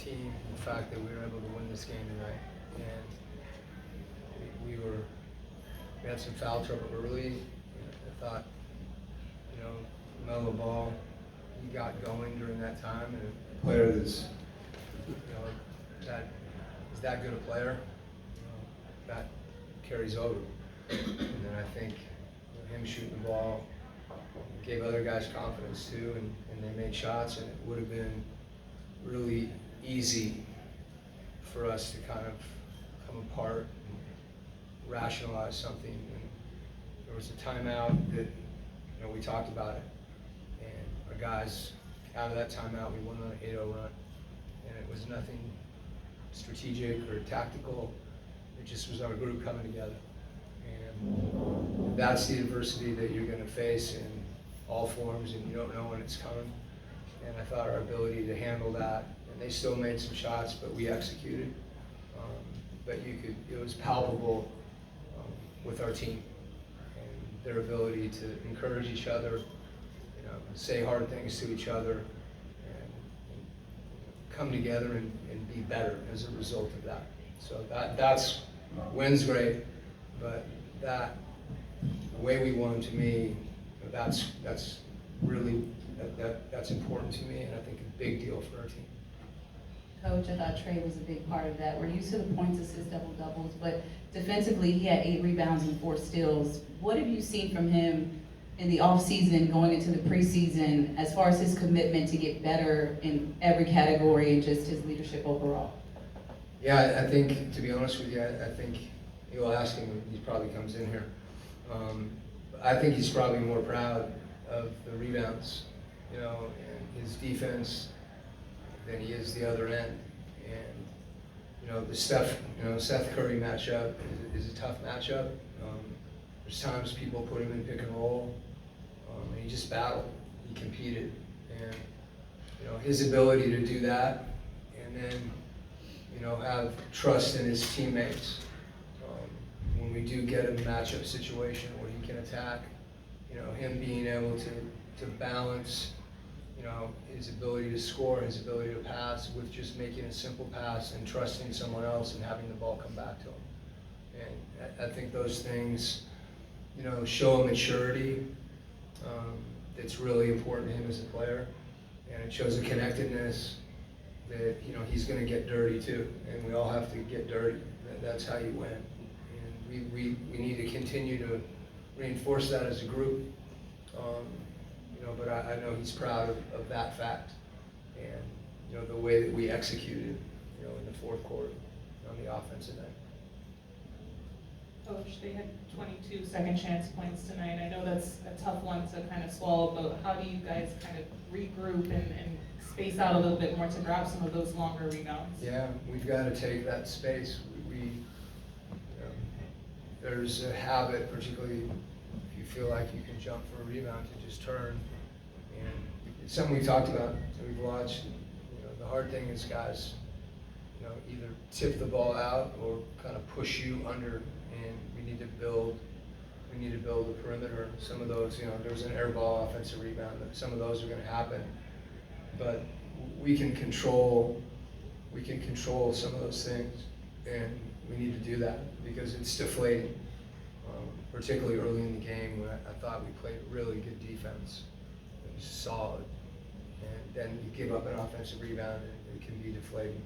team, the fact that we were able to win this game tonight. And we had some foul trouble early. I thought, Melo Ball, he got going during that time, and a player that's, that is that good a player, that carries over. And then I think him shooting the ball gave other guys confidence too, and they made shots, and it would have been really easy for us to kind of come apart and rationalize something. And there was a timeout that, we talked about it, and our guys, out of that timeout, we won on an 8-0 run, and it was nothing strategic or tactical. It just was our group coming together. And that's the adversity that you're going to face in all forms, and you don't know when it's coming. And I thought our ability to handle that, and they still made some shots, but we executed. But it was palpable with our team and their ability to encourage each other, say hard things to each other, and come together and be better as a result of that. So that's wins great, but the way we won, to me, that's really that's important to me, and I think a big deal for our team. Coach, I thought Trey was a big part of that. We're used to the points, assists, double-doubles, but defensively he had 8 rebounds and 4 steals. What have you seen from him in the offseason and going into the preseason as far as his commitment to get better in every category and just his leadership overall? Yeah, I think, to be honest with you, I think you'll ask him when he probably comes in here. I think he's probably more proud of the rebounds, and his defense than he is the other end. And the Seth Curry matchup is a tough matchup. There's times people put him in pick and roll, and he just battled. He competed, and his ability to do that, and then have trust in his teammates. When we do get a matchup situation where he can attack, him being able to balance, his ability to score, his ability to pass with just making a simple pass and trusting someone else and having the ball come back to him. And I think those things, show a maturity that's really important to him as a player, and it shows a connectedness that he's going to get dirty too, and we all have to get dirty. That's how you win. And we need to continue to reinforce that as a group. But I know he's proud of that fact, and the way that we executed, in the fourth quarter on the offensive end. Coach, they had 22 second chance points tonight. I know that's a tough one to kind of swallow, but how do you guys kind of regroup and space out a little bit more to grab some of those longer rebounds? Yeah, we've got to take that space. There's a habit, particularly if you feel like you can jump for a rebound, to just turn. And it's something we've talked about, that we've watched. The hard thing is guys, either tip the ball out or kind of push you under, and we need to build a perimeter. Some of those, there's an air ball offensive rebound, some of those are going to happen. But we can control some of those things, and we need to do that because it's deflating, particularly early in the game when I thought we played really good defense. It was solid, and then you give up an offensive rebound and it can be deflating.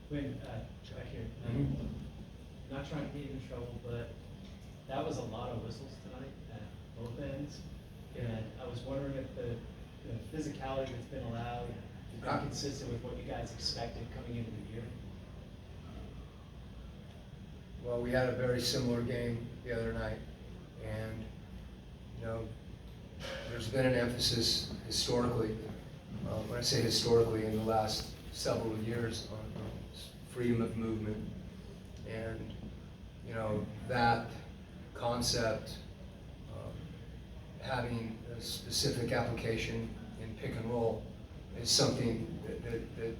Quinn, back here. Not trying to get you in trouble, but that was a lot of whistles tonight at both ends. And I was wondering if the physicality that's been allowed is not consistent with what you guys expected coming into the year. Well, we had a very similar game the other night, and there's been an emphasis historically, when I say historically, in the last several years on freedom of movement, and that concept, having a specific application in pick and roll is something that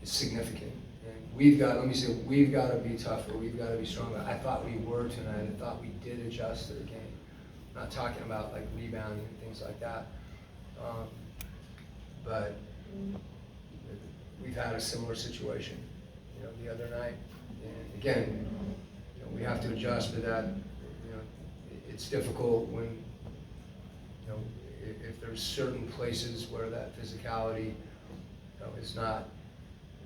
is significant. And we've got to be tougher, we've got to be stronger. I thought we were tonight, I thought we did adjust to the game. I'm not talking about like rebounding and things like that. But had a similar situation, the other night. And again, we have to adjust, but that, it's difficult when, if there's certain places where that physicality, is not,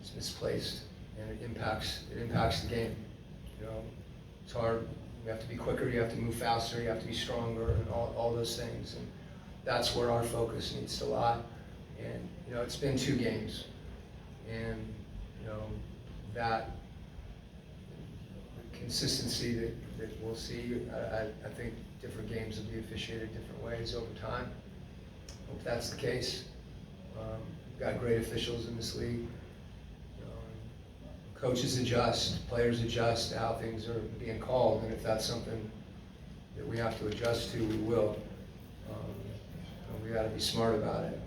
it's misplaced, and it impacts the game. It's hard. You have to be quicker, you have to move faster, you have to be stronger, and all those things. And that's where our focus needs to lie. And, it's been 2 games. And, that consistency that we'll see, I think different games will be officiated different ways over time. Hope that's the case. We've got great officials in this league. Coaches adjust, players adjust to how things are being called, and if that's something that we have to adjust to, we will. We got to be smart about it.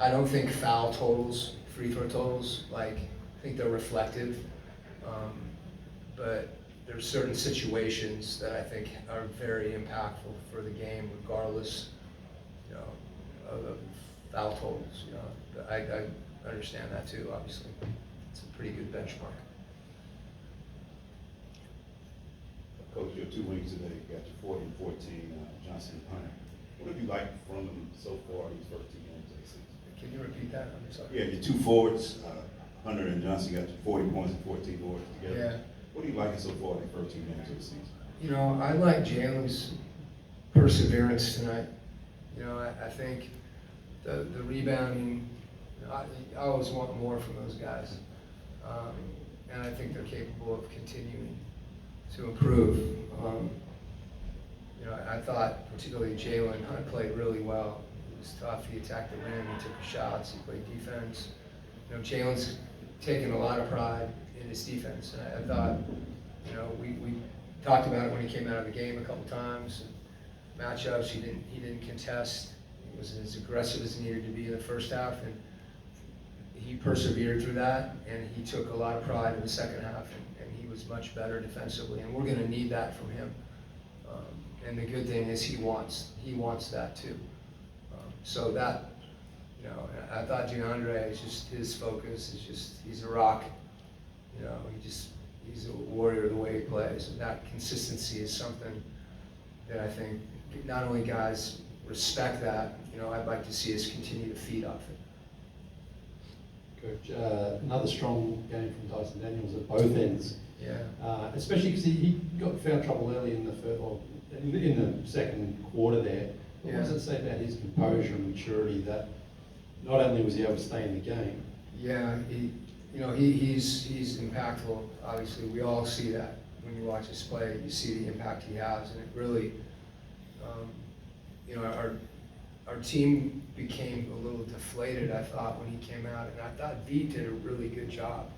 I don't think foul totals, free throw totals, I think they're reflective, but there's certain situations that I think are very impactful for the game, regardless, of foul totals. But I understand that too, obviously. It's a pretty good benchmark. Coach, your 2 wings today got you 40 and 14, Johnson and Hunter. What have you liked from them so far these first 2 games of the season? Can you repeat that? I'm sorry. Yeah, your 2 forwards, Hunter and Johnson, got you 40 points and 14 boards together. Yeah. What are you liking so far in the first 2 games of the season? I like Jalen's perseverance tonight. I think the rebounding, I always want more from those guys. And I think they're capable of continuing to improve. I thought particularly Jalen Hunt played really well. He was tough, he attacked the rim, he took shots, he played defense. Jalen's taken a lot of pride in his defense. And I thought, we talked about it when he came out of the game a couple times. Matchups, he didn't contest. He was as aggressive as he needed to be in the first half, and he persevered through that, and he took a lot of pride in the second half, and he was much better defensively, and we're going to need that from him. And the good thing is he wants that too. So that, I thought DeAndre is just, his focus is just, he's a rock. He's a warrior the way he plays, and that consistency is something that I think not only guys respect that, I'd like to see us continue to feed off it. Coach, another strong game from Dyson Daniels at both ends. Yeah. Especially because he got foul trouble early in the in the second quarter there. But what does it say about his composure and maturity that not only was he able to stay in the game? Yeah, he's impactful. Obviously, we all see that when you watch us play. You see the impact he has, and it really, our team became a little deflated, I thought, when he came out, and I thought V did a really good job.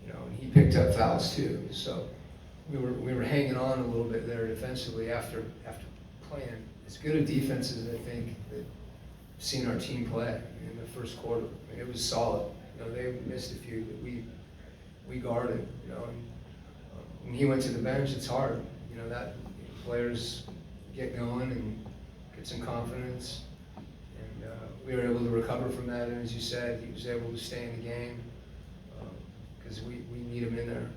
And he picked up fouls too. So we were hanging on a little bit there defensively after playing as good a defense as I think that I've seen our team play in the first quarter. It was solid. They missed a few, but we guarded. And when he went to the bench, it's hard. That players get going and get some confidence. And we were able to recover from that. And as you said, he was able to stay in the game because we need him in there.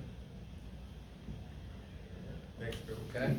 Thanks, Bill. Okay.